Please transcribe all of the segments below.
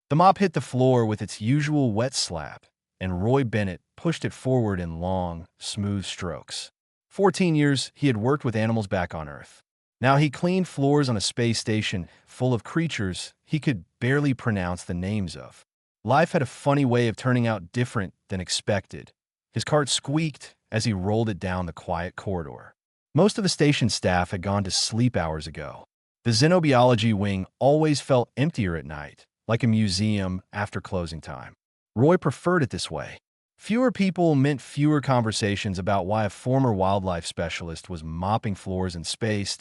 The mop hit the floor with its usual wet slap, and Roy Bennett pushed it forward in long, smooth strokes. 14 years he had worked with animals back on Earth. Now he cleaned floors on a space station full of creatures he could barely pronounce the names of. Life had a funny way of turning out different than expected. His cart squeaked as he rolled it down the quiet corridor. Most of the station staff had gone to sleep hours ago. The xenobiology wing always felt emptier at night, like a museum after closing time. Roy preferred it this way. Fewer people meant fewer conversations about why a former wildlife specialist was mopping floors in space.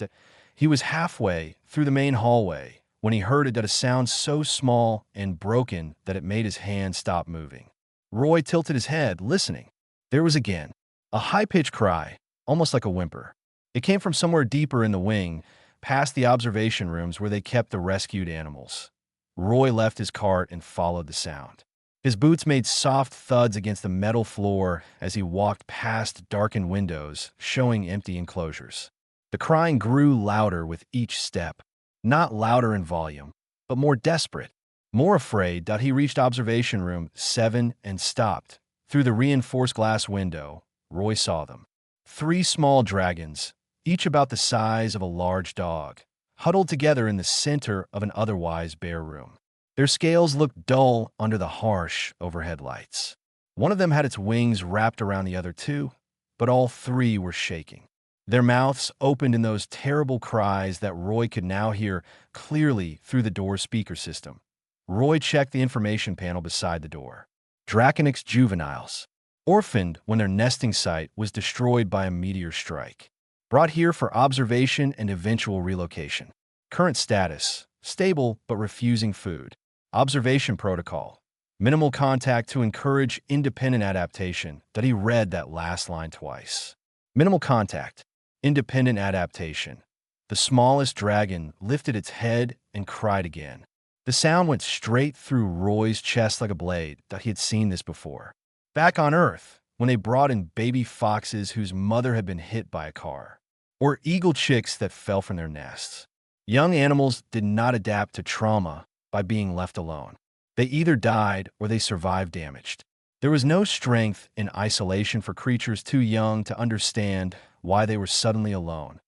He was halfway through the main hallway when he heard it at a sound so small and broken that it made his hand stop moving. Roy tilted his head, listening. There was again a high-pitched cry, almost like a whimper. It came from somewhere deeper in the wing, past the observation rooms where they kept the rescued animals. Roy left his cart and followed the sound. His boots made soft thuds against the metal floor as he walked past darkened windows, showing empty enclosures. The crying grew louder with each step, not louder in volume, but more desperate, more afraid that he reached observation room 7 and stopped. Through the reinforced glass window, Roy saw them. 3 small dragons, each about the size of a large dog, huddled together in the center of an otherwise bare room. Their scales looked dull under the harsh overhead lights. One of them had its wings wrapped around the other 2, but all 3 were shaking. Their mouths opened in those terrible cries that Roy could now hear clearly through the door's speaker system. Roy checked the information panel beside the door. Draconix juveniles, orphaned when their nesting site was destroyed by a meteor strike. Brought here for observation and eventual relocation. Current status, stable but refusing food. Observation protocol, minimal contact to encourage independent adaptation. That he read that last line twice. Minimal contact, independent adaptation. The smallest dragon lifted its head and cried again. The sound went straight through Roy's chest like a blade. That he had seen this before. Back on Earth, when they brought in baby foxes whose mother had been hit by a car, or eagle chicks that fell from their nests. Young animals did not adapt to trauma by being left alone. They either died or they survived damaged. There was no strength in isolation for creatures too young to understand why they were suddenly alone.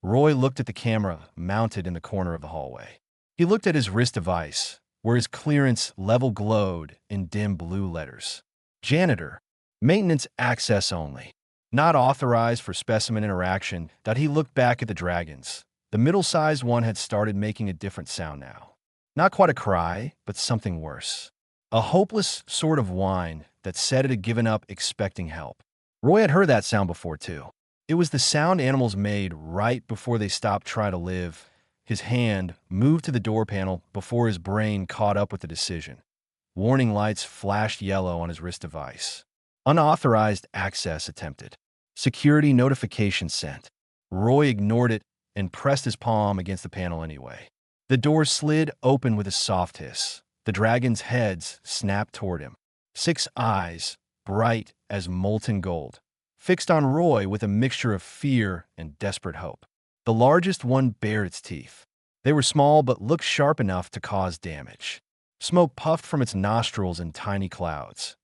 Roy looked at the camera mounted in the corner of the hallway. He looked at his wrist device, where his clearance level glowed in dim blue letters. Janitor, maintenance access only. Not authorized for specimen interaction. That he looked back at the dragons. The middle-sized one had started making a different sound now. Not quite a cry, but something worse. A hopeless sort of whine that said it had given up expecting help. Roy had heard that sound before, too. It was the sound animals made right before they stopped trying to live. His hand moved to the door panel before his brain caught up with the decision. Warning lights flashed yellow on his wrist device. Unauthorized access attempted. Security notification sent. Roy ignored it and pressed his palm against the panel anyway. The door slid open with a soft hiss. The dragons' heads snapped toward him. 6 eyes, bright as molten gold, fixed on Roy with a mixture of fear and desperate hope. The largest one bared its teeth. They were small but looked sharp enough to cause damage. Smoke puffed from its nostrils in tiny clouds.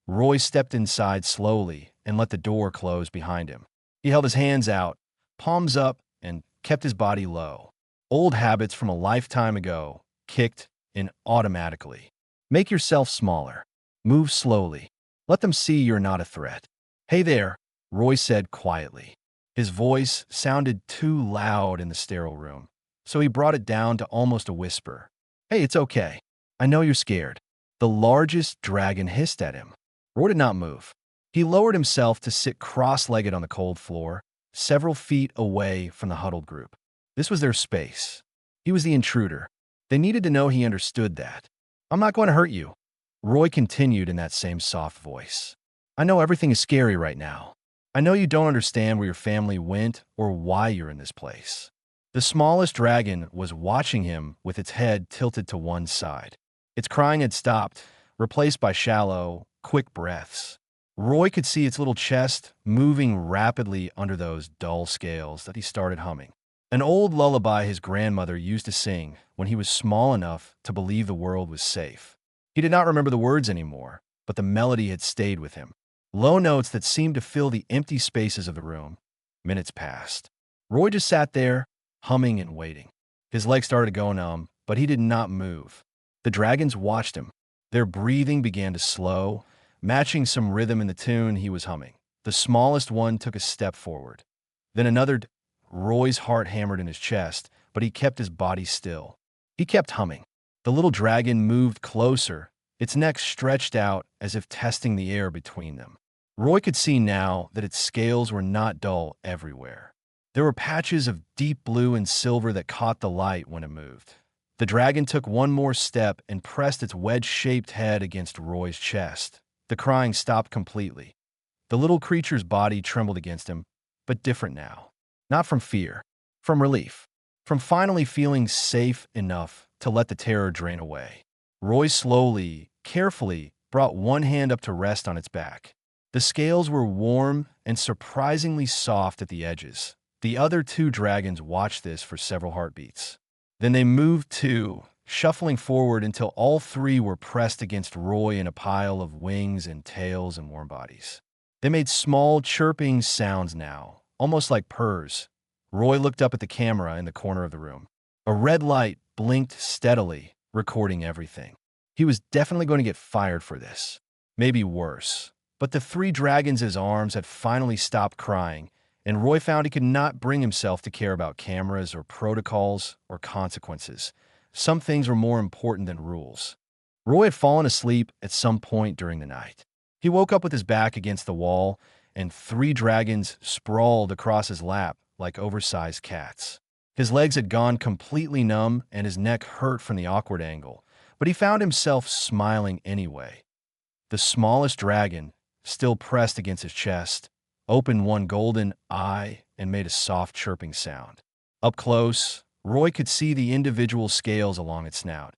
Roy stepped inside slowly and let the door close behind him. He held his hands out, palms up, and kept his body low. Old habits from a lifetime ago kicked in automatically. Make yourself smaller. Move slowly. Let them see you're not a threat. Hey there, Roy said quietly. His voice sounded too loud in the sterile room, so he brought it down to almost a whisper. Hey, it's okay. I know you're scared. The largest dragon hissed at him. Roy did not move. He lowered himself to sit cross-legged on the cold floor, several feet away from the huddled group. This was their space. He was the intruder. They needed to know he understood that. I'm not going to hurt you, Roy continued in that same soft voice. I know everything is scary right now. I know you don't understand where your family went or why you're in this place. The smallest dragon was watching him with its head tilted to one side. Its crying had stopped, replaced by shallow, quick breaths. Roy could see its little chest moving rapidly under those dull scales that he started humming. An old lullaby his grandmother used to sing when he was small enough to believe the world was safe. He did not remember the words anymore, but the melody had stayed with him. Low notes that seemed to fill the empty spaces of the room. Minutes passed. Roy just sat there, humming and waiting. His legs started to go numb, but he did not move. The dragons watched him. Their breathing began to slow, matching some rhythm in the tune he was humming. The smallest one took a step forward. Then another. Roy's heart hammered in his chest, but he kept his body still. He kept humming. The little dragon moved closer, its neck stretched out as if testing the air between them. Roy could see now that its scales were not dull everywhere. There were patches of deep blue and silver that caught the light when it moved. The dragon took one more step and pressed its wedge-shaped head against Roy's chest. The crying stopped completely. The little creature's body trembled against him, but different now. Not from fear, from relief, from finally feeling safe enough to let the terror drain away. Roy slowly, carefully, brought one hand up to rest on its back. The scales were warm and surprisingly soft at the edges. The other two dragons watched this for several heartbeats. Then they moved too, shuffling forward until all three were pressed against Roy in a pile of wings and tails and warm bodies. They made small, chirping sounds now, almost like purrs. Roy looked up at the camera in the corner of the room. A red light blinked steadily, recording everything. He was definitely going to get fired for this. Maybe worse. But the three dragons' arms had finally stopped crying, and Roy found he could not bring himself to care about cameras or protocols or consequences. Some things were more important than rules. Roy had fallen asleep at some point during the night. He woke up with his back against the wall, and three dragons sprawled across his lap like oversized cats. His legs had gone completely numb, and his neck hurt from the awkward angle, but he found himself smiling anyway. The smallest dragon, still pressed against his chest, opened one golden eye and made a soft chirping sound. Up close, Roy could see the individual scales along its snout,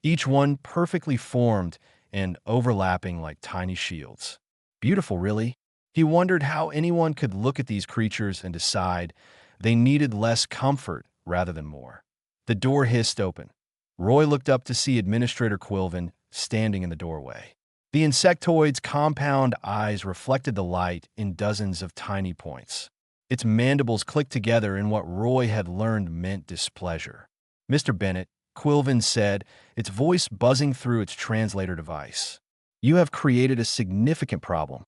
each one perfectly formed and overlapping like tiny shields. Beautiful, really. He wondered how anyone could look at these creatures and decide they needed less comfort rather than more. The door hissed open. Roy looked up to see Administrator Quilvin standing in the doorway. The insectoid's compound eyes reflected the light in dozens of tiny points. Its mandibles clicked together in what Roy had learned meant displeasure. "Mr. Bennett," Quilvin said, its voice buzzing through its translator device. "You have created a significant problem."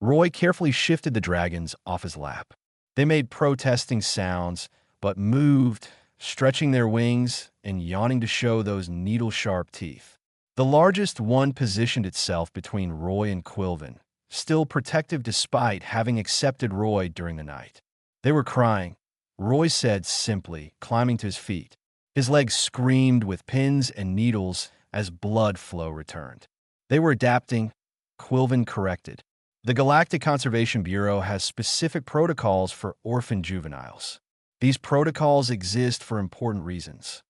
Roy carefully shifted the dragons off his lap. They made protesting sounds, but moved, stretching their wings and yawning to show those needle-sharp teeth. The largest one positioned itself between Roy and Quilvin, still protective despite having accepted Roy during the night. They were crying, Roy said simply, climbing to his feet. His legs screamed with pins and needles as blood flow returned. They were adapting, Quilvin corrected. The Galactic Conservation Bureau has specific protocols for orphan juveniles. These protocols exist for important reasons.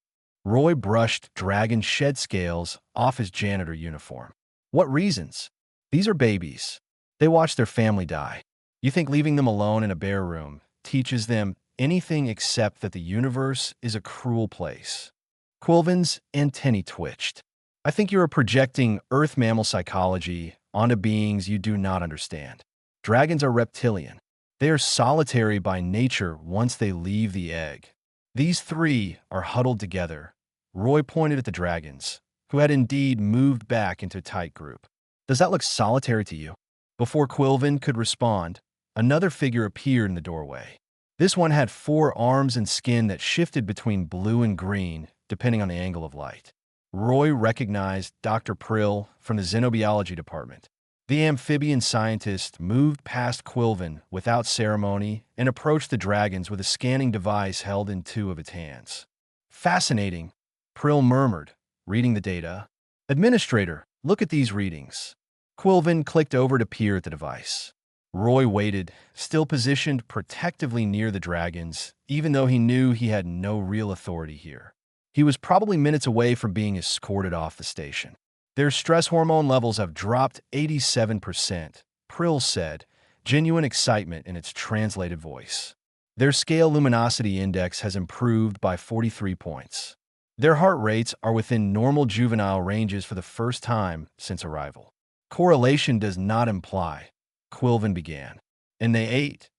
Roy brushed dragon shed scales off his janitor uniform. What reasons? These are babies. They watch their family die. You think leaving them alone in a bare room teaches them anything except that the universe is a cruel place? Quilvin's antennae twitched. I think you are projecting Earth mammal psychology onto beings you do not understand. Dragons are reptilian. They are solitary by nature once they leave the egg. These three are huddled together. Roy pointed at the dragons, who had indeed moved back into a tight group. Does that look solitary to you? Before Quilvin could respond, another figure appeared in the doorway. This one had 4 arms and skin that shifted between blue and green, depending on the angle of light. Roy recognized Dr. Prill from the Xenobiology department. The amphibian scientist moved past Quilvin without ceremony and approached the dragons with a scanning device held in 2 of its hands. "Fascinating," Prill murmured, reading the data. "Administrator, look at these readings." Quilvin clicked over to peer at the device. Roy waited, still positioned protectively near the dragons, even though he knew he had no real authority here. He was probably minutes away from being escorted off the station. "Their stress hormone levels have dropped 87%, Prill said, genuine excitement in its translated voice. "Their scale luminosity index has improved by 43 points. Their heart rates are within normal juvenile ranges for the first time since arrival. Correlation does not imply, Quilvin began. And they ate.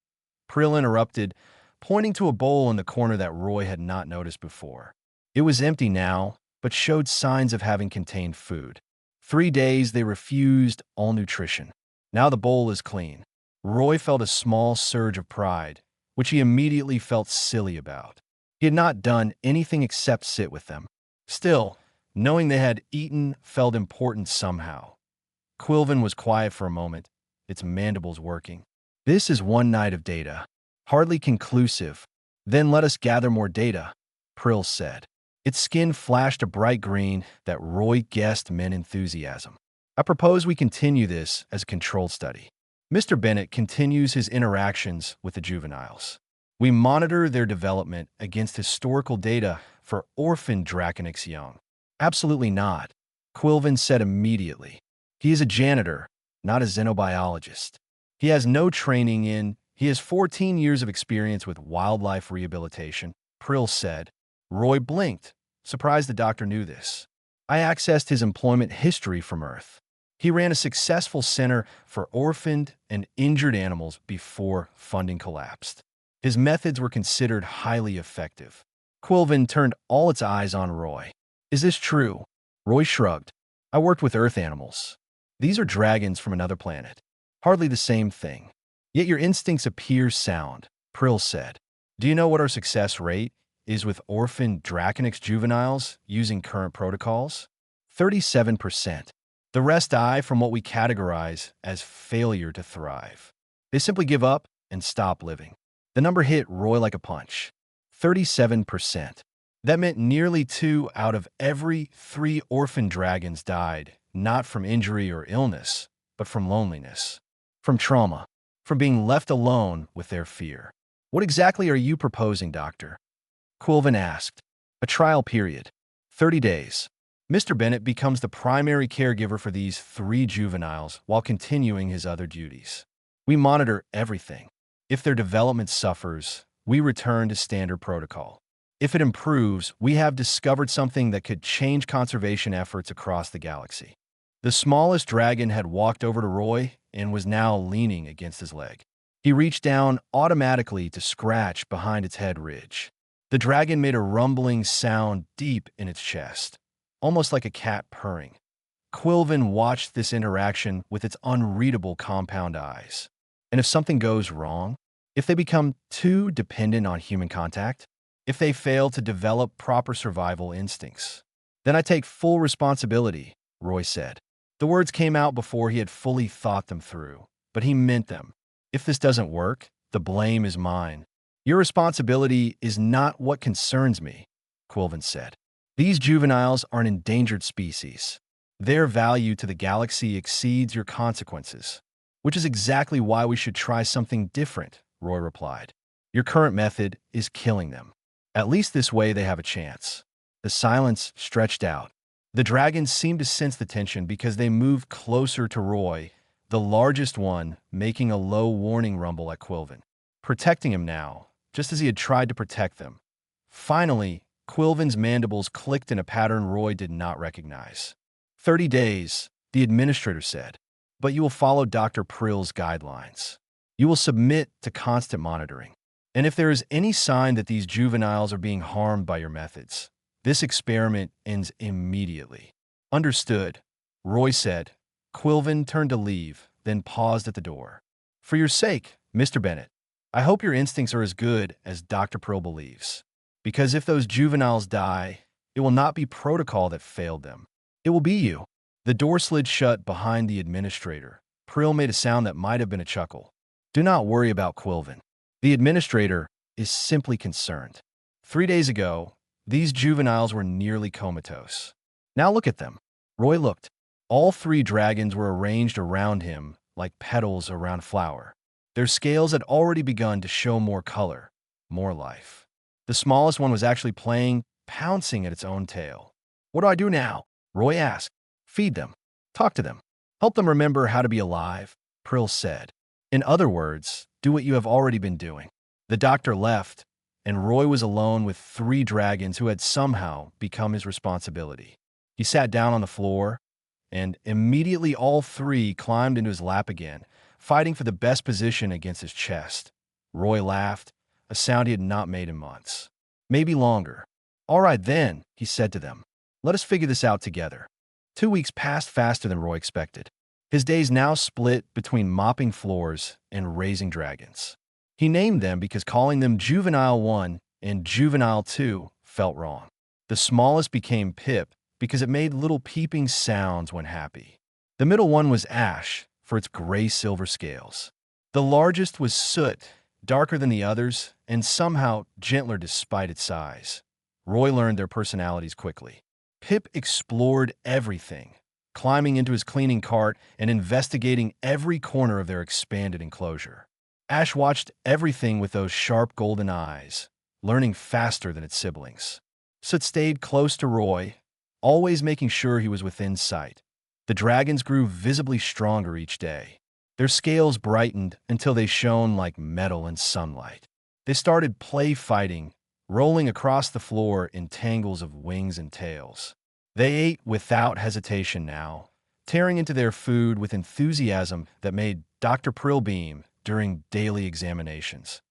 Prill interrupted, pointing to a bowl in the corner that Roy had not noticed before. It was empty now, but showed signs of having contained food. 3 days they refused all nutrition. Now the bowl is clean. Roy felt a small surge of pride, which he immediately felt silly about. He had not done anything except sit with them. Still, knowing they had eaten felt important somehow. Quilvin was quiet for a moment, its mandibles working. This is one night of data. Hardly conclusive. Then let us gather more data, Prill said. Its skin flashed a bright green that Roy guessed meant enthusiasm. I propose we continue this as a controlled study. Mr. Bennett continues his interactions with the juveniles. We monitor their development against historical data for orphan Draconix young. Absolutely not, Quilvin said immediately. He is a janitor, not a xenobiologist. He has no training he has 14 years of experience with wildlife rehabilitation, Prill said. Roy blinked, surprised the doctor knew this. I accessed his employment history from Earth. He ran a successful center for orphaned and injured animals before funding collapsed. His methods were considered highly effective. Quilvin turned all its eyes on Roy. Is this true? Roy shrugged. I worked with Earth animals. These are dragons from another planet. Hardly the same thing. Yet your instincts appear sound, Prill said. Do you know what our success rate is with orphan Draconix juveniles using current protocols? 37%. The rest die from what we categorize as failure to thrive. They simply give up and stop living. The number hit Roy like a punch. 37%. That meant nearly 2 out of every 3 orphan dragons died, not from injury or illness, but from loneliness, from trauma, from being left alone with their fear. What exactly are you proposing, Doctor? Quilvin asked. A trial period. 30 days. Mr. Bennett becomes the primary caregiver for these 3 juveniles while continuing his other duties. We monitor everything. If their development suffers, we return to standard protocol. If it improves, we have discovered something that could change conservation efforts across the galaxy. The smallest dragon had walked over to Roy and was now leaning against his leg. He reached down automatically to scratch behind its head ridge. The dragon made a rumbling sound deep in its chest, almost like a cat purring. Quilvin watched this interaction with its unreadable compound eyes. And if something goes wrong, if they become too dependent on human contact, if they fail to develop proper survival instincts, then I take full responsibility, Roy said. The words came out before he had fully thought them through, but he meant them. If this doesn't work, the blame is mine. Your responsibility is not what concerns me, Quilvin said. These juveniles are an endangered species. Their value to the galaxy exceeds your consequences, which is exactly why we should try something different, Roy replied. Your current method is killing them. At least this way they have a chance. The silence stretched out. The dragons seemed to sense the tension because they moved closer to Roy, the largest one making a low warning rumble at Quilvin, protecting him now, just as he had tried to protect them. Finally, Quilvin's mandibles clicked in a pattern Roy did not recognize. 30 days, the administrator said, but you will follow Dr. Prill's guidelines. You will submit to constant monitoring. And if there is any sign that these juveniles are being harmed by your methods, this experiment ends immediately. Understood, Roy said. Quilvin turned to leave, then paused at the door. For your sake, Mr. Bennett, I hope your instincts are as good as Dr. Prill believes. Because if those juveniles die, it will not be protocol that failed them. It will be you. The door slid shut behind the administrator. Prill made a sound that might have been a chuckle. Do not worry about Quilvin. The administrator is simply concerned. 3 days ago, these juveniles were nearly comatose. Now look at them. Roy looked. All 3 dragons were arranged around him like petals around a flower. Their scales had already begun to show more color, more life. The smallest one was actually playing, pouncing at its own tail. What do I do now? Roy asked. Feed them. Talk to them. Help them remember how to be alive, Prill said. In other words, do what you have already been doing. The doctor left, and Roy was alone with 3 dragons who had somehow become his responsibility. He sat down on the floor, and immediately all 3 climbed into his lap again, fighting for the best position against his chest. Roy laughed, a sound he had not made in months. Maybe longer. "All right then," he said to them. "Let us figure this out together." 2 weeks passed faster than Roy expected. His days now split between mopping floors and raising dragons. He named them because calling them Juvenile 1 and Juvenile 2 felt wrong. The smallest became Pip because it made little peeping sounds when happy. The middle one was Ash for its gray-silver scales. The largest was Soot, darker than the others and somehow gentler despite its size. Roy learned their personalities quickly. Pip explored everything, climbing into his cleaning cart and investigating every corner of their expanded enclosure. Ash watched everything with those sharp golden eyes, learning faster than its siblings. Soot stayed close to Roy, always making sure he was within sight. The dragons grew visibly stronger each day. Their scales brightened until they shone like metal in sunlight. They started play fighting, rolling across the floor in tangles of wings and tails. They ate without hesitation now, tearing into their food with enthusiasm that made Dr. Prill beam during daily examinations.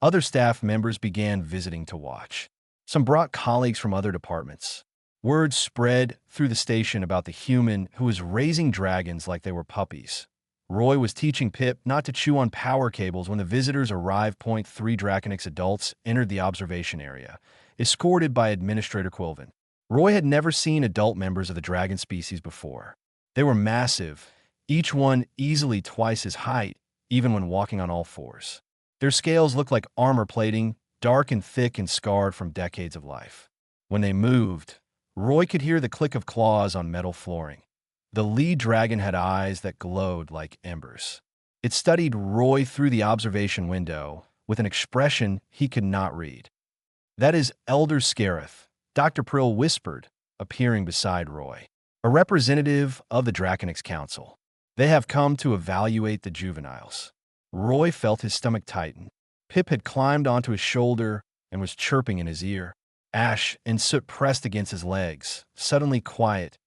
Other staff members began visiting to watch. Some brought colleagues from other departments. Word spread through the station about the human who was raising dragons like they were puppies. Roy was teaching Pip not to chew on power cables when the visitors arrived. 3 Draconix adults entered the observation area, escorted by Administrator Quilvin. Roy had never seen adult members of the dragon species before. They were massive, each one easily twice his height, even when walking on all fours. Their scales looked like armor plating, dark and thick and scarred from decades of life. When they moved, Roy could hear the click of claws on metal flooring. The lead dragon had eyes that glowed like embers. It studied Roy through the observation window with an expression he could not read. "That is Elder Scareth," Dr. Prill whispered, appearing beside Roy. "A representative of the Draconix Council. They have come to evaluate the juveniles." Roy felt his stomach tighten. Pip had climbed onto his shoulder and was chirping in his ear. Ash and Soot pressed against his legs, suddenly quiet.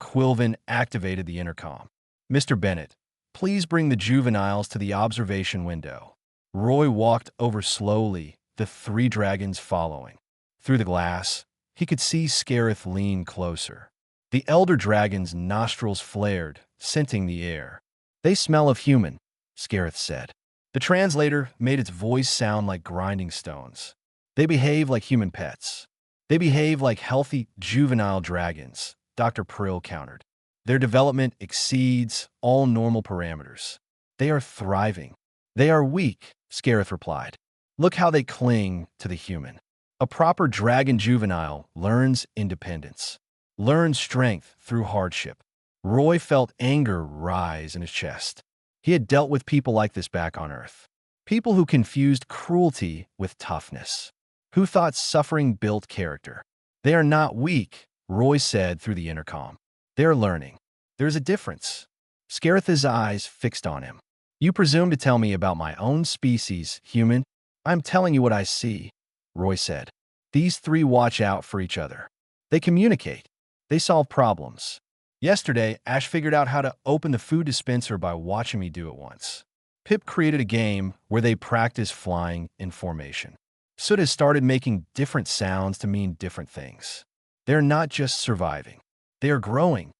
Quilvin activated the intercom. "Mr. Bennett, please bring the juveniles to the observation window." Roy walked over slowly, the 3 dragons following. Through the glass, he could see Scareth lean closer. The elder dragon's nostrils flared, scenting the air. "They smell of human," Scareth said. The translator made its voice sound like grinding stones. "They behave like human pets. They behave like healthy, juvenile dragons," Dr. Prill countered. "Their development exceeds all normal parameters. They are thriving." "They are weak," Scareth replied. "Look how they cling to the human." A proper dragon juvenile learns independence, learns strength through hardship. Roy felt anger rise in his chest. He had dealt with people like this back on Earth. People who confused cruelty with toughness, who thought suffering built character. "They are not weak," Roy said through the intercom. "They are learning. There's a difference." Scareth's eyes fixed on him. "You presume to tell me about my own species, human? I'm telling you what I see," Roy said. "These 3 watch out for each other. They communicate. They solve problems. Yesterday, Ash figured out how to open the food dispenser by watching me do it once. Pip created a game where they practice flying in formation. Soot has started making different sounds to mean different things. They're not just surviving. They are growing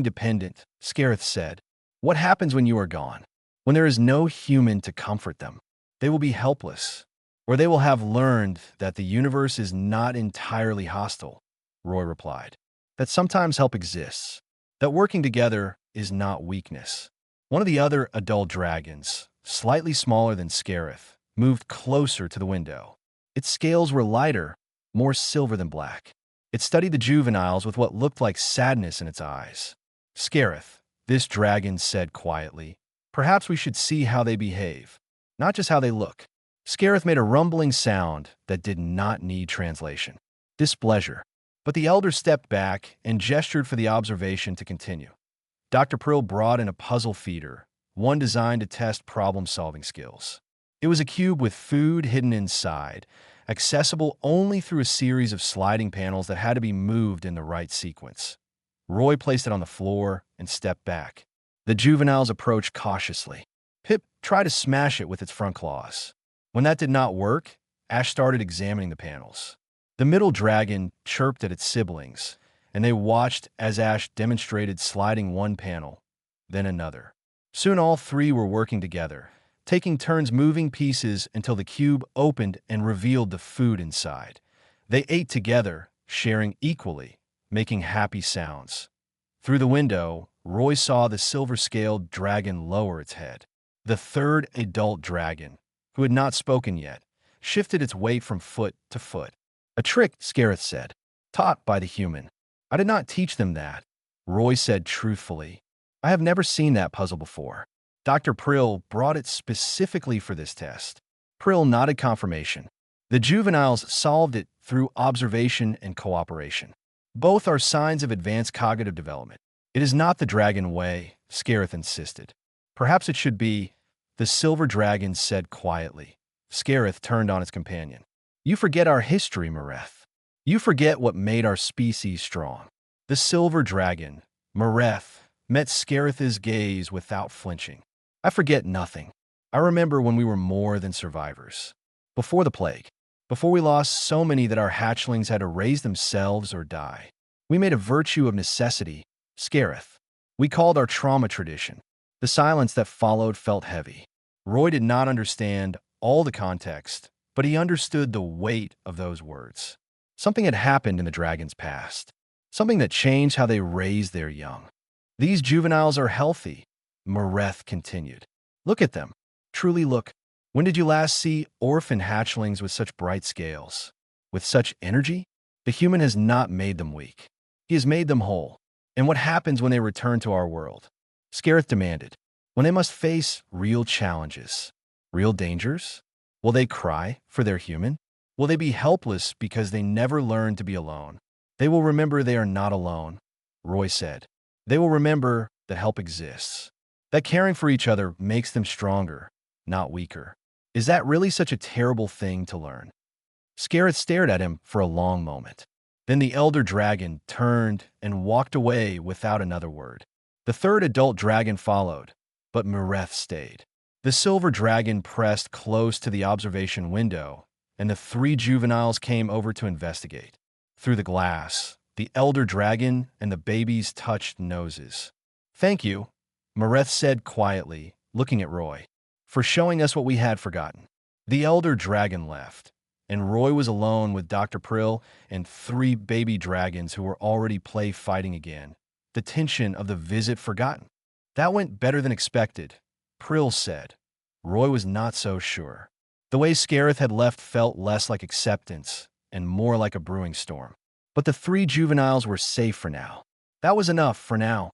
dependent," Scareth said. "What happens when you are gone? When there is no human to comfort them? They will be helpless, or they will have learned that the universe is not entirely hostile," Roy replied. "That sometimes help exists. That working together is not weakness." One of the other adult dragons, slightly smaller than Scareth, moved closer to the window. Its scales were lighter, more silver than black. It studied the juveniles with what looked like sadness in its eyes. "Scareth," this dragon said quietly, "perhaps we should see how they behave, not just how they look." Scareth made a rumbling sound that did not need translation. Displeasure. But the elder stepped back and gestured for the observation to continue. Dr. Prill brought in a puzzle feeder, one designed to test problem-solving skills. It was a cube with food hidden inside, accessible only through a series of sliding panels that had to be moved in the right sequence. Roy placed it on the floor and stepped back. The juveniles approached cautiously. Pip tried to smash it with its front claws. When that did not work, Ash started examining the panels. The middle dragon chirped at its siblings, and they watched as Ash demonstrated sliding one panel, then another. Soon all three were working together, taking turns moving pieces until the cube opened and revealed the food inside. They ate together, sharing equally, making happy sounds. Through the window, Roy saw the silver-scaled dragon lower its head. The third adult dragon, who had not spoken yet, shifted its weight from foot to foot. A trick, Scareth said, taught by the human. I did not teach them that, Roy said truthfully. I have never seen that puzzle before. Dr. Prill brought it specifically for this test. Prill nodded confirmation. The juveniles solved it through observation and cooperation. Both are signs of advanced cognitive development. It is not the dragon way, Scareth insisted. Perhaps it should be, the silver dragon said quietly. Scareth turned on its companion. You forget our history, Mareth. You forget what made our species strong. The silver dragon, Mareth, met Scareth's gaze without flinching. I forget nothing. I remember when we were more than survivors. Before the plague. Before we lost so many that our hatchlings had to raise themselves or die. We made a virtue of necessity, Scareth. We called our trauma tradition. The silence that followed felt heavy. Roy did not understand all the context, but he understood the weight of those words. Something had happened in the dragon's past. Something that changed how they raised their young. These juveniles are healthy, Mareth continued. Look at them. Truly look. When did you last see orphan hatchlings with such bright scales? With such energy? The human has not made them weak. He has made them whole. And what happens when they return to our world? Scareth demanded. When they must face real challenges, real dangers? Will they cry for their human? Will they be helpless because they never learned to be alone? They will remember they are not alone, Roy said. They will remember that help exists, that caring for each other makes them stronger, not weaker. Is that really such a terrible thing to learn? Scareth stared at him for a long moment. Then the elder dragon turned and walked away without another word. The third adult dragon followed, but Mareth stayed. The silver dragon pressed close to the observation window, and the three juveniles came over to investigate. Through the glass, the elder dragon and the babies touched noses. Thank you, Mareth said quietly, looking at Roy, for showing us what we had forgotten. The elder dragon left, and Roy was alone with Dr. Prill and three baby dragons who were already play fighting again. The tension of the visit forgotten. That went better than expected, Prill said. Roy was not so sure. The way Scareth had left felt less like acceptance and more like a brewing storm. But the three juveniles were safe for now. That was enough for now.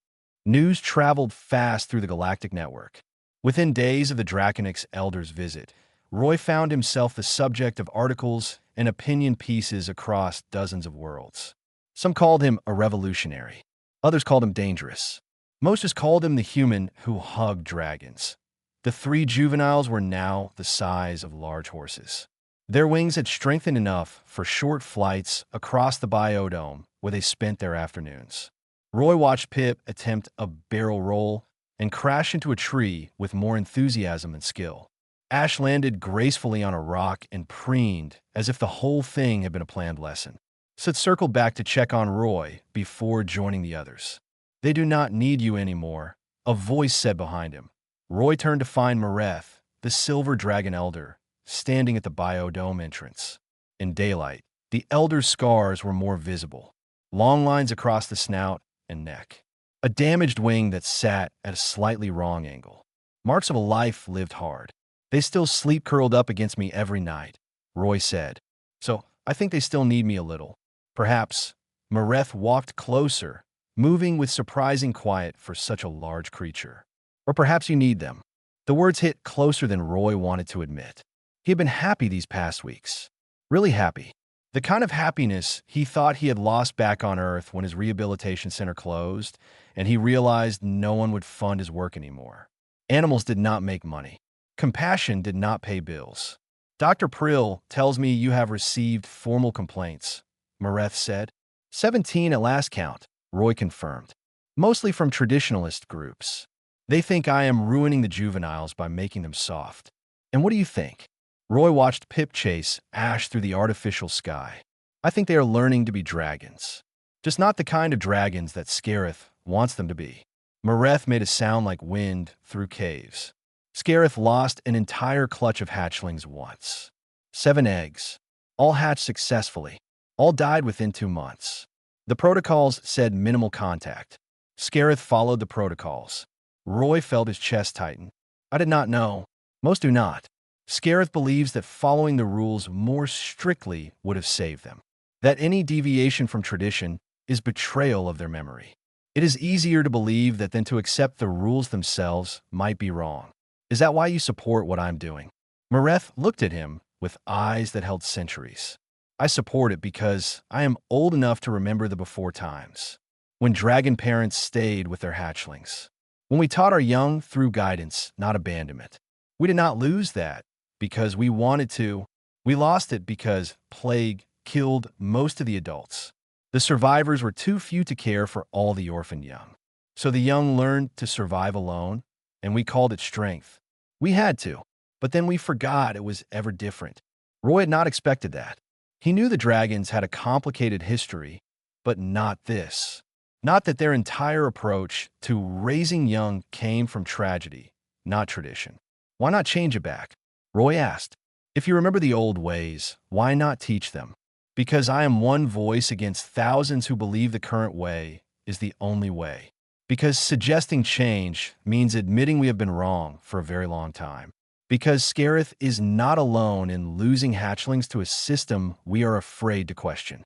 News traveled fast through the galactic network. Within days of the Draconix Elder's visit, Roy found himself the subject of articles and opinion pieces across dozens of worlds. Some called him a revolutionary. Others called him dangerous. Most just called him the human who hugged dragons. The three juveniles were now the size of large horses. Their wings had strengthened enough for short flights across the biodome where they spent their afternoons. Roy watched Pip attempt a barrel roll and crash into a tree with more enthusiasm than skill. Ash landed gracefully on a rock and preened as if the whole thing had been a planned lesson. Sid circled back to check on Roy before joining the others. They do not need you anymore, a voice said behind him. Roy turned to find Mareth, the silver dragon elder, standing at the biodome entrance. In daylight, the elder's scars were more visible, long lines across the snout and neck. A damaged wing that sat at a slightly wrong angle. Marks of a life lived hard. They still sleep curled up against me every night, Roy said. So I think they still need me a little. Perhaps. Mareth walked closer, moving with surprising quiet for such a large creature. Or perhaps you need them. The words hit closer than Roy wanted to admit. He had been happy these past weeks. Really happy. The kind of happiness he thought he had lost back on Earth when his rehabilitation center closed, and he realized no one would fund his work anymore. Animals did not make money. Compassion did not pay bills. Dr. Prill tells me you have received formal complaints, Mareth said. 17 at last count, Roy confirmed. Mostly from traditionalist groups. They think I am ruining the juveniles by making them soft. And what do you think? Roy watched Pip chase Ash through the artificial sky. I think they are learning to be dragons. Just not the kind of dragons that Scareth wants them to be. Mareth made a sound like wind through caves. Scareth lost an entire clutch of hatchlings once. 7 eggs. All hatched successfully. All died within 2 months. The protocols said minimal contact. Scareth followed the protocols. Roy felt his chest tighten. I did not know. Most do not. Scareth believes that following the rules more strictly would have saved them. That any deviation from tradition is betrayal of their memory. It is easier to believe that than to accept the rules themselves might be wrong. Is that why you support what I'm doing? Mareth looked at him with eyes that held centuries. I support it because I am old enough to remember the before times, when dragon parents stayed with their hatchlings. When we taught our young through guidance, not abandonment. We did not lose that because we wanted to. We lost it because plague killed most of the adults. The survivors were too few to care for all the orphaned young. So the young learned to survive alone, and we called it strength. We had to, but then we forgot it was ever different. Roy had not expected that. He knew the dragons had a complicated history, but not this. Not that their entire approach to raising young came from tragedy, not tradition. Why not change it back? Roy asked. If you remember the old ways, why not teach them? Because I am one voice against thousands who believe the current way is the only way. Because suggesting change means admitting we have been wrong for a very long time. Because Scareth is not alone in losing hatchlings to a system we are afraid to question.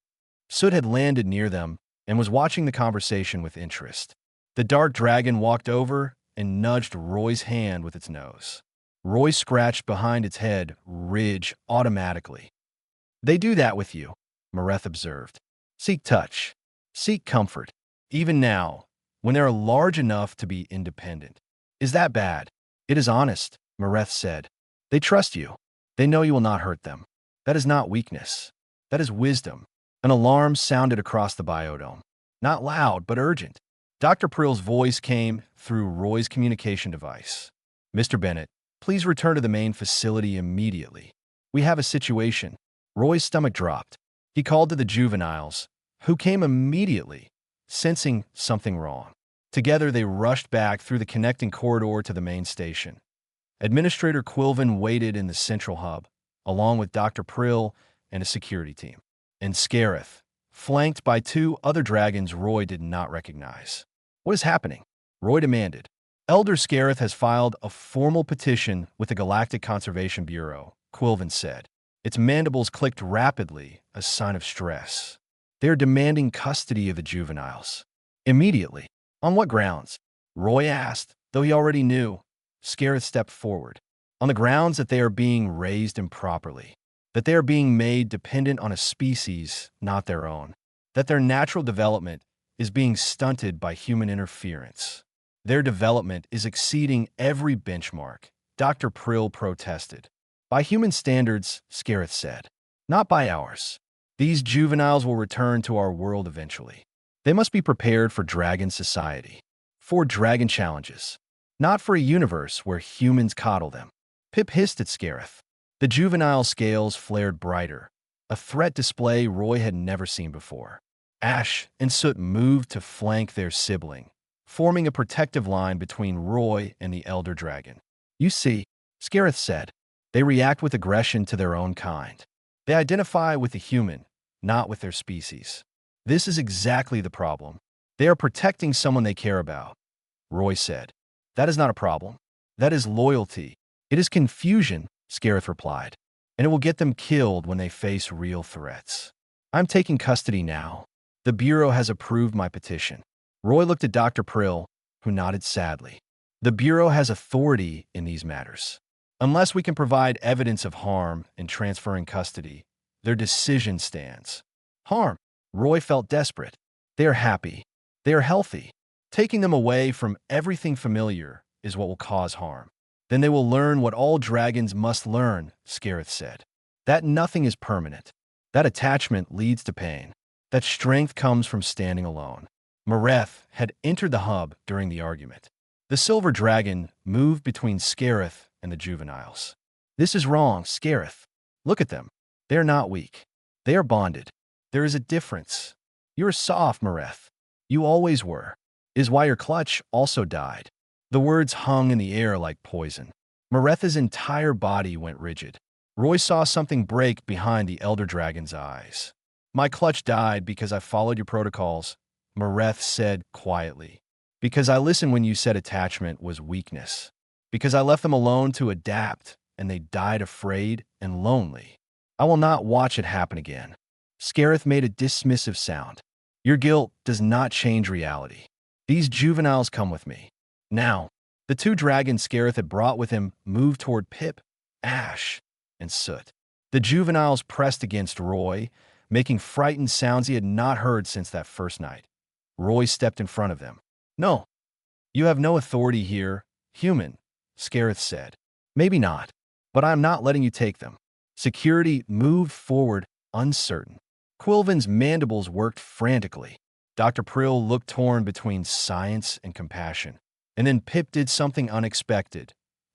Soot had landed near them and was watching the conversation with interest. The dark dragon walked over and nudged Roy's hand with its nose. Roy scratched behind its head ridge automatically. They do that with you, Mareth observed. Seek touch. Seek comfort. Even now, when they are large enough to be independent. Is that bad? It is honest, Mareth said. They trust you. They know you will not hurt them. That is not weakness. That is wisdom. An alarm sounded across the biodome. Not loud, but urgent. Dr. Prill's voice came through Roy's communication device. Mr. Bennett, please return to the main facility immediately. We have a situation. Roy's stomach dropped. He called to the juveniles, who came immediately, sensing something wrong. Together, they rushed back through the connecting corridor to the main station. Administrator Quilvin waited in the central hub, along with Dr. Prill and a security team. And Scareth, flanked by 2 other dragons Roy did not recognize. What is happening? Roy demanded. Elder Scareth has filed a formal petition with the Galactic Conservation Bureau, Quilvin said. Its mandibles clicked rapidly, a sign of stress. They are demanding custody of the juveniles. Immediately. On what grounds? Roy asked, though he already knew. Scareth stepped forward. On the grounds that they are being raised improperly. That they are being made dependent on a species not their own. That their natural development is being stunted by human interference. Their development is exceeding every benchmark, Dr. Prill protested. By human standards, Scareth said. Not by ours. These juveniles will return to our world eventually. They must be prepared for dragon society. For dragon challenges. Not for a universe where humans coddle them. Pip hissed at Scareth. The juvenile scales flared brighter, a threat display Roy had never seen before. Ash and Soot moved to flank their sibling, forming a protective line between Roy and the elder dragon. You see, Scareth said, they react with aggression to their own kind. They identify with the human, not with their species. This is exactly the problem. They are protecting someone they care about, Roy said. That is not a problem. That is loyalty. It is confusion, Scareth replied, and it will get them killed when they face real threats. I'm taking custody now. The Bureau has approved my petition. Roy looked at Dr. Prill, who nodded sadly. The Bureau has authority in these matters. Unless we can provide evidence of harm in transferring custody, their decision stands. Harm. Roy felt desperate. They are happy. They are healthy. Taking them away from everything familiar is what will cause harm. Then they will learn what all dragons must learn, Scareth said. That nothing is permanent. That attachment leads to pain. That strength comes from standing alone. Mareth had entered the hub during the argument. The silver dragon moved between Scareth and the juveniles. This is wrong, Scareth. Look at them. They are not weak. They are bonded. There is a difference. You are soft, Mareth. You always were. Is why your clutch also died. The words hung in the air like poison. Mareth's entire body went rigid. Roy saw something break behind the elder dragon's eyes. My clutch died because I followed your protocols, Mareth said quietly. Because I listened when you said attachment was weakness. Because I left them alone to adapt, and they died afraid and lonely. I will not watch it happen again. Scareth made a dismissive sound. Your guilt does not change reality. These juveniles come with me. Now, the two dragons Scareth had brought with him moved toward Pip, Ash, and Soot. The juveniles pressed against Roy, making frightened sounds he had not heard since that first night. Roy stepped in front of them. No, you have no authority here, human, Scareth said. Maybe not, but I am not letting you take them. Security moved forward, uncertain. Quilvin's mandibles worked frantically. Dr. Prill looked torn between science and compassion. And then Pip did something unexpected.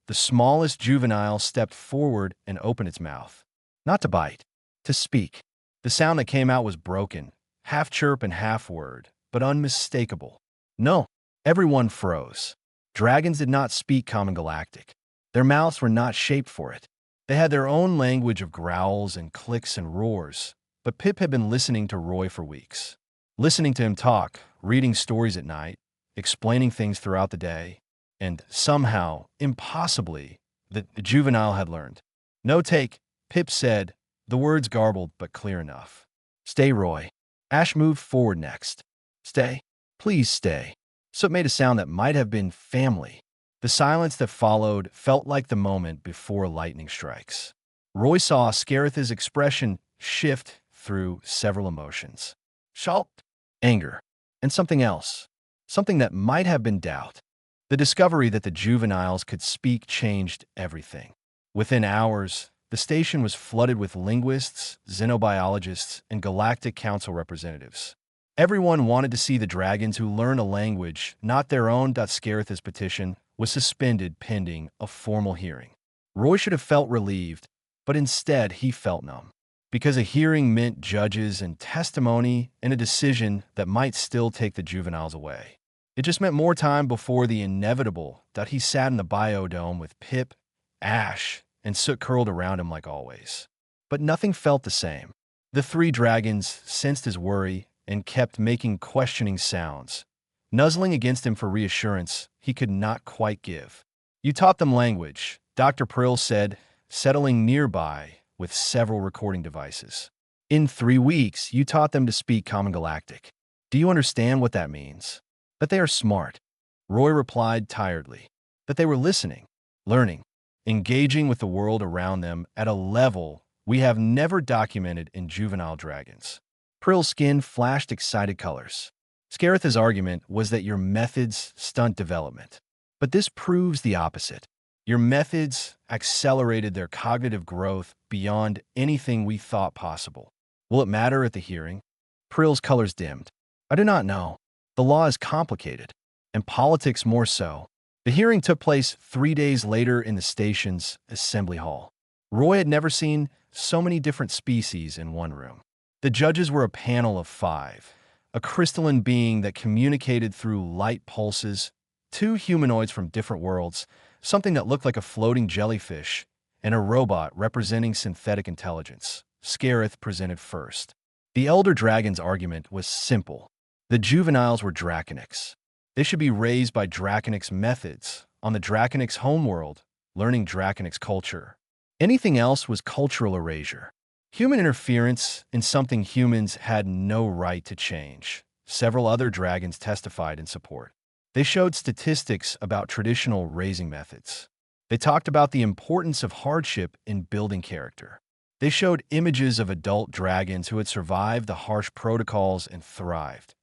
The smallest juvenile stepped forward and opened its mouth. Not to bite, to speak. The sound that came out was broken, half chirp and half word, but unmistakable. No, everyone froze. Dragons did not speak Common Galactic. Their mouths were not shaped for it. They had their own language of growls and clicks and roars, but Pip had been listening to Roy for weeks. Listening to him talk, reading stories at night, explaining things throughout the day, and somehow, impossibly, the juvenile had learned. No take, Pip said, the words garbled but clear enough. Stay, Roy. Ash moved forward next. Stay. Please stay. So it made a sound that might have been family. The silence that followed felt like the moment before lightning strikes. Roy saw Scareth's expression shift through several emotions. Shock, anger, and something else. Something that might have been doubt. The discovery that the juveniles could speak changed everything. Within hours, the station was flooded with linguists, xenobiologists, and Galactic Council representatives. Everyone wanted to see the dragons who learn a language, not their own. Scareth's petition was suspended pending a formal hearing. Roy should have felt relieved, but instead he felt numb. Because a hearing meant judges and testimony and a decision that might still take the juveniles away. It just meant more time before the inevitable. He sat in the biodome with Pip, Ash, and Soot curled around him like always. But nothing felt the same. The three dragons sensed his worry and kept making questioning sounds, nuzzling against him for reassurance he could not quite give. You taught them language, Dr. Prill said, settling nearby with several recording devices. In 3 weeks, you taught them to speak Common Galactic. Do you understand what that means? That they are smart. Roy replied tiredly. That they were listening, learning, engaging with the world around them at a level we have never documented in juvenile dragons. Prill's skin flashed excited colors. Scareth's argument was that your methods stunt development. But this proves the opposite. Your methods accelerated their cognitive growth beyond anything we thought possible. Will it matter at the hearing? Prill's colors dimmed. I do not know. The law is complicated, and politics more so. The hearing took place 3 days later in the station's assembly hall. Roy had never seen so many different species in one room. The judges were a panel of 5, a crystalline being that communicated through light pulses, 2 humanoids from different worlds, something that looked like a floating jellyfish, and a robot representing synthetic intelligence. Scareth presented first. The Elder Dragon's argument was simple. The juveniles were Draconics. They should be raised by Draconics methods, on the Draconics homeworld, learning Draconics culture. Anything else was cultural erasure. Human interference in something humans had no right to change. Several other dragons testified in support. They showed statistics about traditional raising methods. They talked about the importance of hardship in building character. They showed images of adult dragons who had survived the harsh protocols and thrived.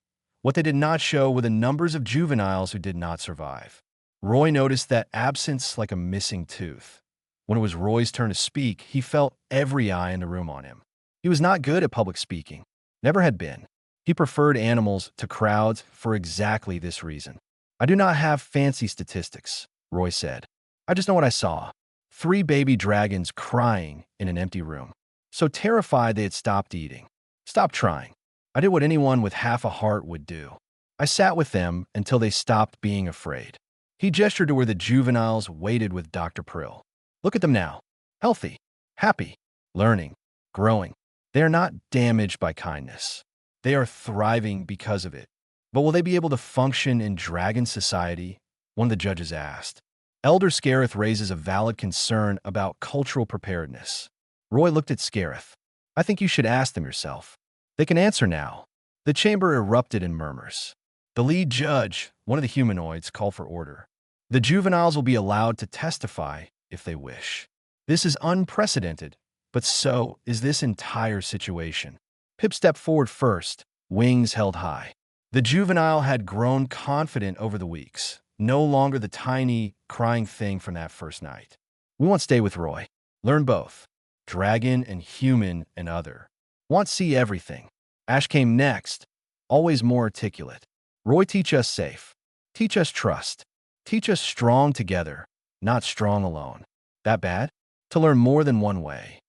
What they did not show were the numbers of juveniles who did not survive. Roy noticed that absence like a missing tooth. When it was Roy's turn to speak, he felt every eye in the room on him. He was not good at public speaking. Never had been. He preferred animals to crowds for exactly this reason. I do not have fancy statistics, Roy said. I just know what I saw. 3 baby dragons crying in an empty room. So terrified they had stopped eating. Stopped trying. I did what anyone with half a heart would do. I sat with them until they stopped being afraid. He gestured to where the juveniles waited with Dr. Prill. Look at them now. Healthy, happy, learning, growing. They are not damaged by kindness. They are thriving because of it. But will they be able to function in dragon society? One of the judges asked. Elder Scareth raises a valid concern about cultural preparedness. Roy looked at Scareth. I think you should ask them yourself. They can answer now. The chamber erupted in murmurs. The lead judge, one of the humanoids, called for order. The juveniles will be allowed to testify if they wish. This is unprecedented, but so is this entire situation. Pip stepped forward first, wings held high. The juvenile had grown confident over the weeks, no longer the tiny, crying thing from that first night. We want to stay with Roy. Learn both. Dragon and human and other. Want to see everything. Ash came next, always more articulate. Roy, teach us safe. Teach us trust. Teach us strong together, not strong alone. That bad? To learn more than one way.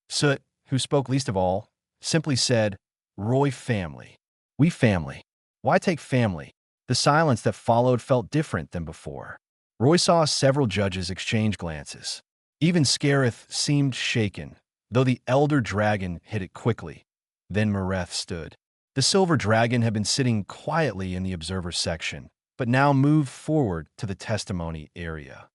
Soot, who spoke least of all, simply said, Roy family. We family. Why take family? The silence that followed felt different than before. Roy saw several judges exchange glances. Even Scareth seemed shaken, though the elder dragon hit it quickly. Then Mareth stood. The silver dragon had been sitting quietly in the observer section, but now moved forward to the testimony area.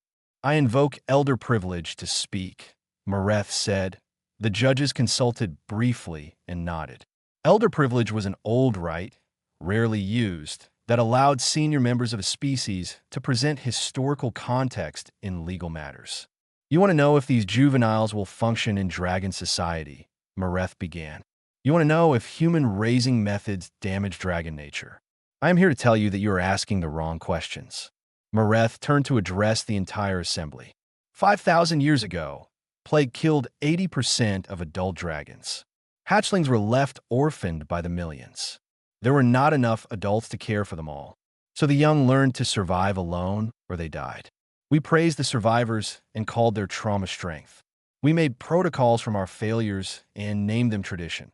I invoke elder privilege to speak, Mareth said. The judges consulted briefly and nodded. Elder privilege was an old right, rarely used, that allowed senior members of a species to present historical context in legal matters. You want to know if these juveniles will function in dragon society, Mareth began. You want to know if human raising methods damage dragon nature. I am here to tell you that you are asking the wrong questions. Mareth turned to address the entire assembly. 5,000 years ago, plague killed 80% of adult dragons. Hatchlings were left orphaned by the millions. There were not enough adults to care for them all, so the young learned to survive alone or they died. We praised the survivors and called their trauma strength. We made protocols from our failures and named them tradition.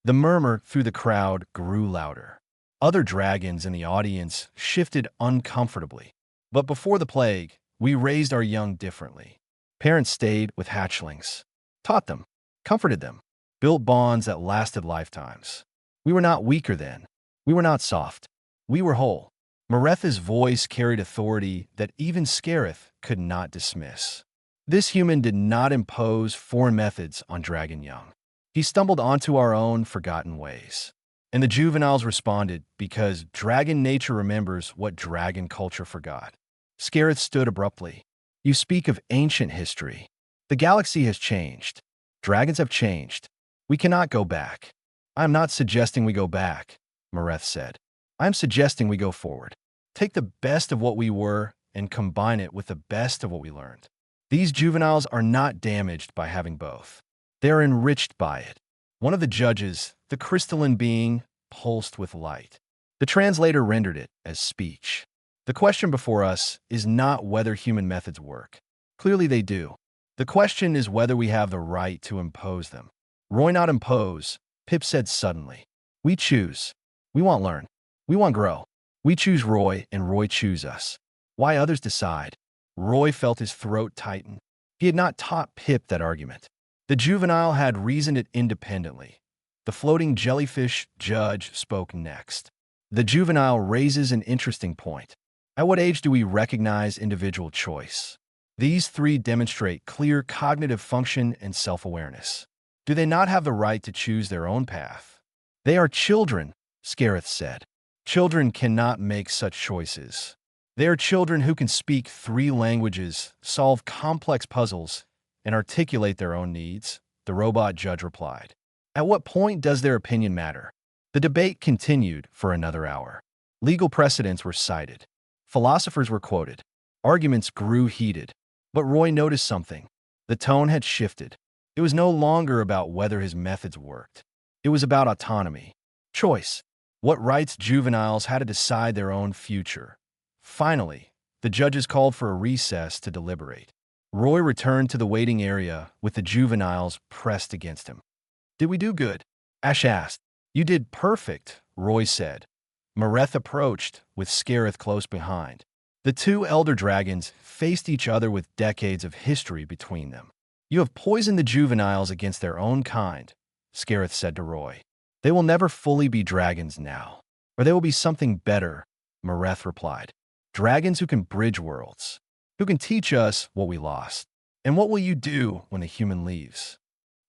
The murmur through the crowd grew louder. Other dragons in the audience shifted uncomfortably. But before the plague, we raised our young differently. Parents stayed with hatchlings, taught them, comforted them, built bonds that lasted lifetimes. We were not weaker then. We were not soft. We were whole. Maretha's voice carried authority that even Scareth could not dismiss. This human did not impose foreign methods on dragon young. He stumbled onto our own forgotten ways. And the juveniles responded because dragon nature remembers what dragon culture forgot. Scareth stood abruptly. You speak of ancient history. The galaxy has changed. Dragons have changed. We cannot go back. I am not suggesting we go back, Mareth said. I am suggesting we go forward. Take the best of what we were and combine it with the best of what we learned. These juveniles are not damaged by having both. They are enriched by it. One of the judges, the crystalline being, pulsed with light. The translator rendered it as speech. The question before us is not whether human methods work. Clearly they do. The question is whether we have the right to impose them. Roy, not impose, Pip said suddenly. We choose. We want learn. We want grow. We choose Roy and Roy choose us. Why others decide. Roy felt his throat tighten. He had not taught Pip that argument. The juvenile had reasoned it independently. The floating jellyfish judge spoke next. The juvenile raises an interesting point. At what age do we recognize individual choice? These 3 demonstrate clear cognitive function and self-awareness. Do they not have the right to choose their own path? They are children, Scareth said. Children cannot make such choices. They are children who can speak 3 languages, solve complex puzzles, and articulate their own needs, the robot judge replied. At what point does their opinion matter? The debate continued for another hour. Legal precedents were cited. Philosophers were quoted. Arguments grew heated. But Roy noticed something. The tone had shifted. It was no longer about whether his methods worked. It was about autonomy. Choice. What rights juveniles had to decide their own future. Finally, the judges called for a recess to deliberate. Roy returned to the waiting area with the juveniles pressed against him. "Did we do good?" Ash asked. "You did perfect," Roy said. Mareth approached, with Scareth close behind. The two elder dragons faced each other with decades of history between them. "You have poisoned the juveniles against their own kind," Scareth said to Roy. "They will never fully be dragons now. Or they will be something better," Mareth replied. "Dragons who can bridge worlds, who can teach us what we lost. And what will you do when the human leaves?"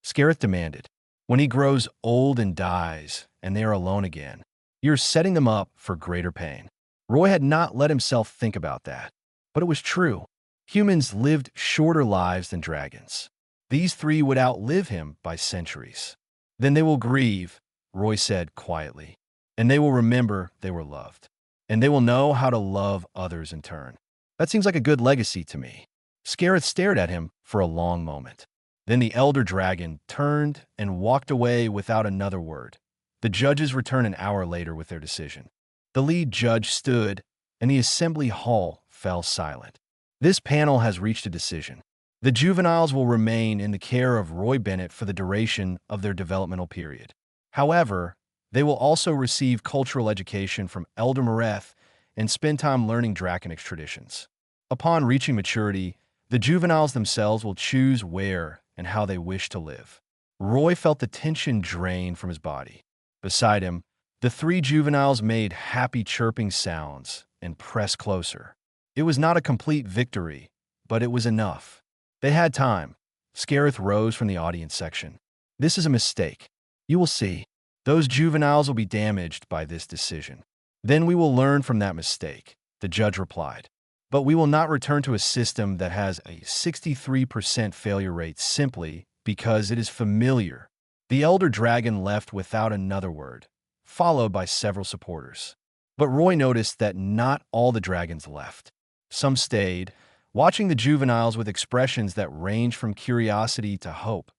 Scareth demanded. "When he grows old and dies, and they are alone again, you're setting them up for greater pain." Roy had not let himself think about that. But it was true. Humans lived shorter lives than dragons. These three would outlive him by centuries. "Then they will grieve," Roy said quietly. "And they will remember they were loved. And they will know how to love others in turn." "That seems like a good legacy to me." Scareth stared at him for a long moment. Then the elder dragon turned and walked away without another word. The judges returned an hour later with their decision. The lead judge stood, and the assembly hall fell silent. "This panel has reached a decision. The juveniles will remain in the care of Roy Bennett for the duration of their developmental period. However, they will also receive cultural education from Elder Mareth and spend time learning Draconic traditions. Upon reaching maturity, the juveniles themselves will choose where and how they wish to live." Roy felt the tension drain from his body. Beside him, the three juveniles made happy chirping sounds and pressed closer. It was not a complete victory, but it was enough. They had time. Scareth rose from the audience section. "This is a mistake. You will see. Those juveniles will be damaged by this decision. Then we will learn from that mistake," the judge replied. "But we will not return to a system that has a 63% failure rate simply because it is familiar." The elder dragon left without another word, followed by several supporters. But Roy noticed that not all the dragons left. Some stayed, watching the juveniles with expressions that ranged from curiosity to hope.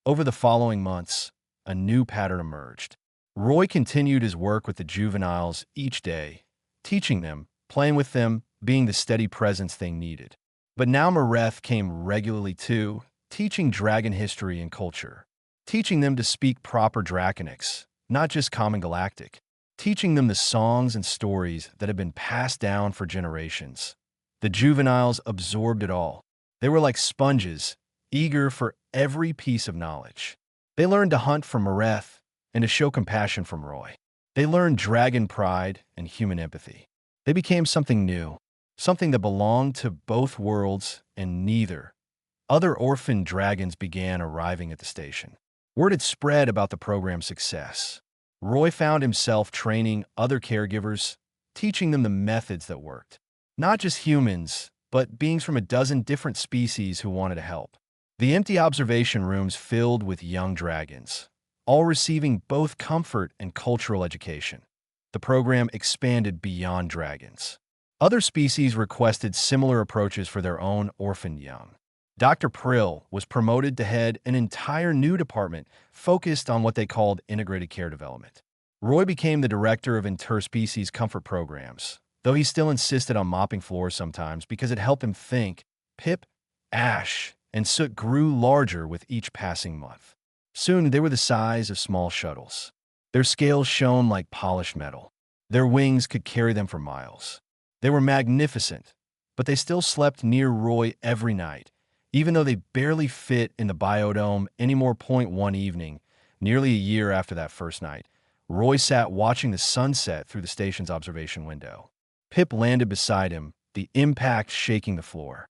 Over the following months, a new pattern emerged. Roy continued his work with the juveniles each day, teaching them, playing with them, being the steady presence they needed. But now Mareth came regularly too, teaching dragon history and culture, teaching them to speak proper Draconics, not just common Galactic, teaching them the songs and stories that had been passed down for generations. The juveniles absorbed it all. They were like sponges, eager for every piece of knowledge. They learned to hunt from Mareth and to show compassion from Roy. They learned dragon pride and human empathy. They became something new, something that belonged to both worlds and neither. Other orphan dragons began arriving at the station. Word had spread about the program's success. Roy found himself training other caregivers, teaching them the methods that worked. Not just humans, but beings from a dozen different species who wanted to help. The empty observation rooms filled with young dragons, all receiving both comfort and cultural education. The program expanded beyond dragons. Other species requested similar approaches for their own orphaned young. Dr. Prill was promoted to head an entire new department focused on what they called integrated care development. Roy became the director of interspecies comfort programs, though he still insisted on mopping floors sometimes because it helped him think. Pip, Ash, and Soot grew larger with each passing month. Soon they were the size of small shuttles. Their scales shone like polished metal. Their wings could carry them for miles. They were magnificent, but they still slept near Roy every night, even though they barely fit in the biodome anymore. One evening, nearly a year after that first night, Roy sat watching the sunset through the station's observation window. Pip landed beside him, the impact shaking the floor.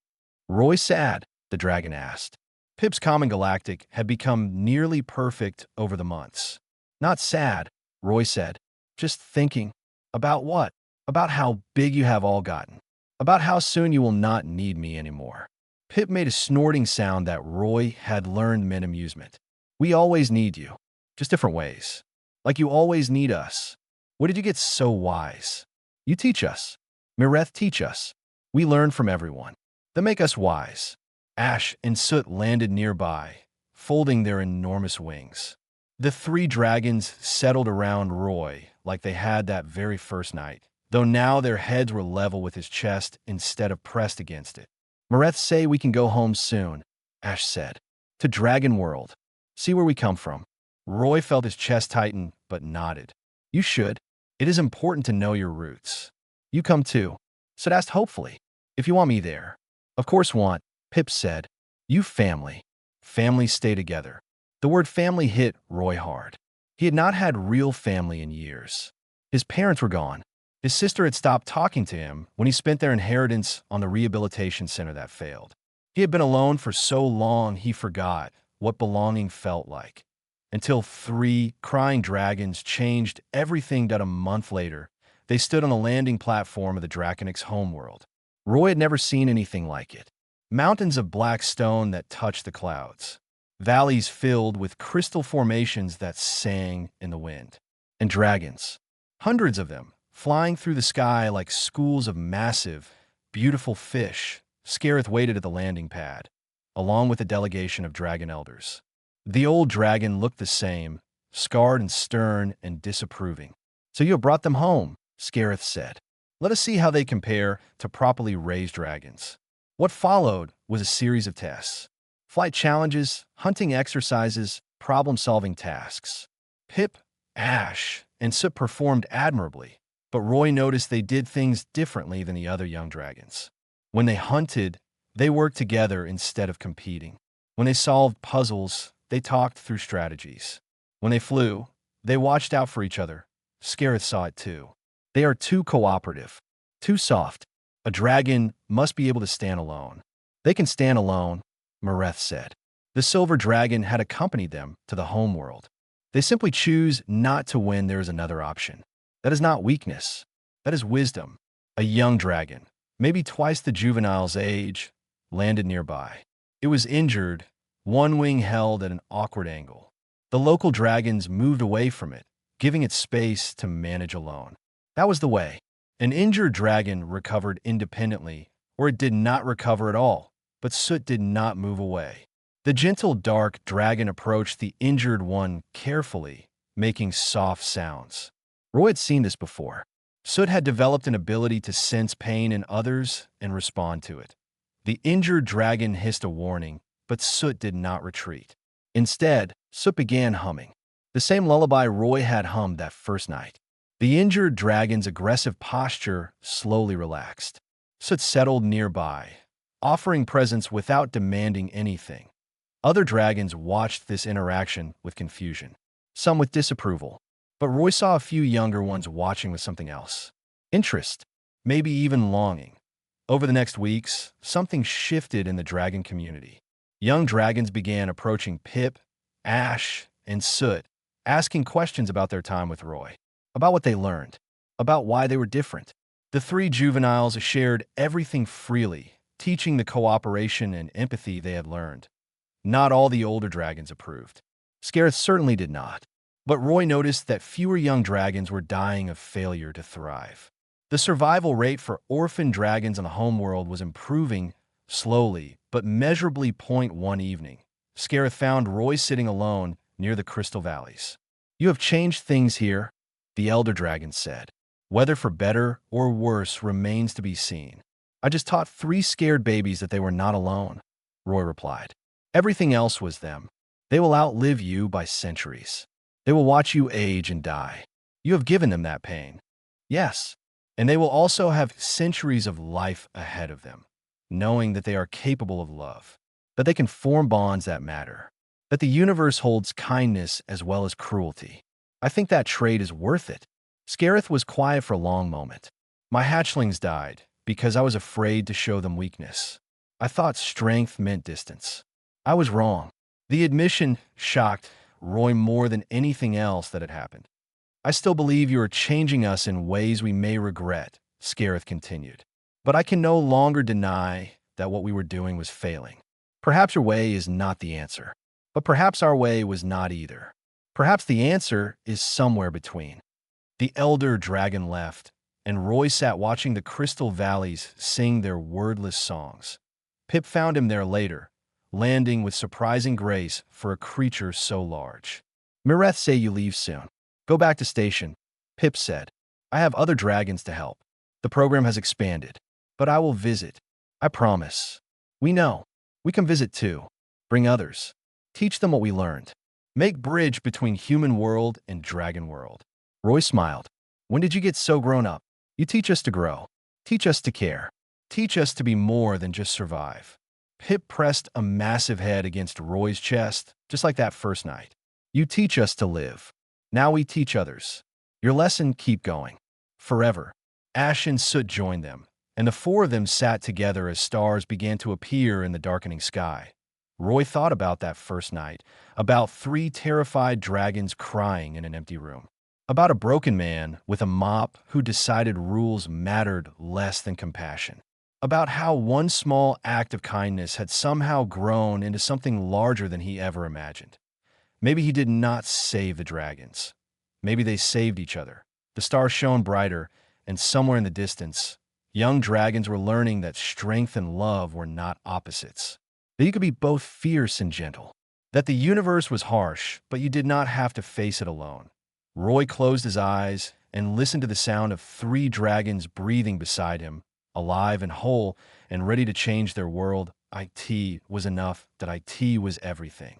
"Roy sad?" the dragon asked. Pip's common Galactic had become nearly perfect over the months. "Not sad," Roy said. "Just thinking." "About what?" "About how big you have all gotten. About how soon you will not need me anymore." Pip made a snorting sound that Roy had learned meant amusement. "We always need you, just different ways. Like you always need us. What did you get so wise? You teach us. Mareth, teach us. We learn from everyone. They make us wise. Ash and Soot landed nearby, folding their enormous wings. The three dragons settled around Roy like they had that very first night, though now their heads were level with his chest instead of pressed against it. Mareth say we can go home soon, Ash said. To Dragon World. See where we come from. Roy felt his chest tighten, but nodded. You should. It is important to know your roots. You come too. Sid asked hopefully. If you want me there. Of course want, Pip said. You family. Families stay together. The word family hit Roy hard. He had not had real family in years. His parents were gone. His sister had stopped talking to him when he spent their inheritance on the rehabilitation center that failed. He had been alone for so long he forgot what belonging felt like. Until three crying dragons changed everything that a month later, they stood on the landing platform of the Draconix homeworld. Roy had never seen anything like it. Mountains of black stone that touched the clouds. Valleys filled with crystal formations that sang in the wind. And dragons. Hundreds of them, flying through the sky like schools of massive, beautiful fish. Scareth waited at the landing pad, along with a delegation of dragon elders. The old dragon looked the same, scarred and stern and disapproving. So you have brought them home, Scareth said. Let us see how they compare to properly raised dragons. What followed was a series of tests. Flight challenges, hunting exercises, problem-solving tasks. Pip, Ash, and Soot performed admirably, but Roy noticed they did things differently than the other young dragons. When they hunted, they worked together instead of competing. When they solved puzzles, they talked through strategies. When they flew, they watched out for each other. Scareth saw it too. They are too cooperative, too soft. A dragon must be able to stand alone. They can stand alone, Mareth said. The silver dragon had accompanied them to the homeworld. They simply choose not to when there is another option. That is not weakness. That is wisdom. A young dragon, maybe twice the juvenile's age, landed nearby. It was injured, one wing held at an awkward angle. The local dragons moved away from it, giving it space to manage alone. That was the way. An injured dragon recovered independently, or it did not recover at all, but Soot did not move away. The gentle, dark dragon approached the injured one carefully, making soft sounds. Roy had seen this before. Soot had developed an ability to sense pain in others and respond to it. The injured dragon hissed a warning, but Soot did not retreat. Instead, Soot began humming. The same lullaby Roy had hummed that first night. The injured dragon's aggressive posture slowly relaxed. Soot settled nearby, offering presents without demanding anything. Other dragons watched this interaction with confusion, some with disapproval, but Roy saw a few younger ones watching with something else. Interest, maybe even longing. Over the next weeks, something shifted in the dragon community. Young dragons began approaching Pip, Ash, and Soot, asking questions about their time with Roy, about what they learned, about why they were different. The three juveniles shared everything freely, teaching the cooperation and empathy they had learned. Not all the older dragons approved. Scareth certainly did not. But Roy noticed that fewer young dragons were dying of failure to thrive. The survival rate for orphan dragons on the homeworld was improving slowly, but measurably. One evening, Scareth found Roy sitting alone near the Crystal Valleys. You have changed things here, the elder dragon said. Whether for better or worse remains to be seen. I just taught three scared babies that they were not alone, Roy replied. Everything else was them. They will outlive you by centuries. They will watch you age and die. You have given them that pain. Yes, and they will also have centuries of life ahead of them, knowing that they are capable of love, that they can form bonds that matter, that the universe holds kindness as well as cruelty. I think that trade is worth it. Scareth was quiet for a long moment. My hatchlings died because I was afraid to show them weakness. I thought strength meant distance. I was wrong. The admission shocked Roy more than anything else that had happened. I still believe you are changing us in ways we may regret, Scareth continued. But I can no longer deny that what we were doing was failing. Perhaps your way is not the answer, but perhaps our way was not either. Perhaps the answer is somewhere between. The elder dragon left, and Roy sat watching the crystal valleys sing their wordless songs. Pip found him there later, landing with surprising grace for a creature so large. Mireth say you leave soon. Go back to station, Pip said. I have other dragons to help. The program has expanded. But I will visit. I promise. We know. We can visit too. Bring others. Teach them what we learned. Make bridge between human world and dragon world. Roy smiled. When did you get so grown up? You teach us to grow. Teach us to care. Teach us to be more than just survive. Pip pressed a massive head against Roy's chest, just like that first night. You teach us to live. Now we teach others. Your lesson, keep going. Forever. Ash and Soot joined them, and the four of them sat together as stars began to appear in the darkening sky. Roy thought about that first night, about 3 terrified dragons crying in an empty room, about a broken man with a mop who decided rules mattered less than compassion, about how one small act of kindness had somehow grown into something larger than he ever imagined. Maybe he did not save the dragons. Maybe they saved each other. The stars shone brighter, and somewhere in the distance, young dragons were learning that strength and love were not opposites. That you could be both fierce and gentle. That the universe was harsh, but you did not have to face it alone. Roy closed his eyes and listened to the sound of 3 dragons breathing beside him, alive and whole and ready to change their world. IT was enough, that IT was everything.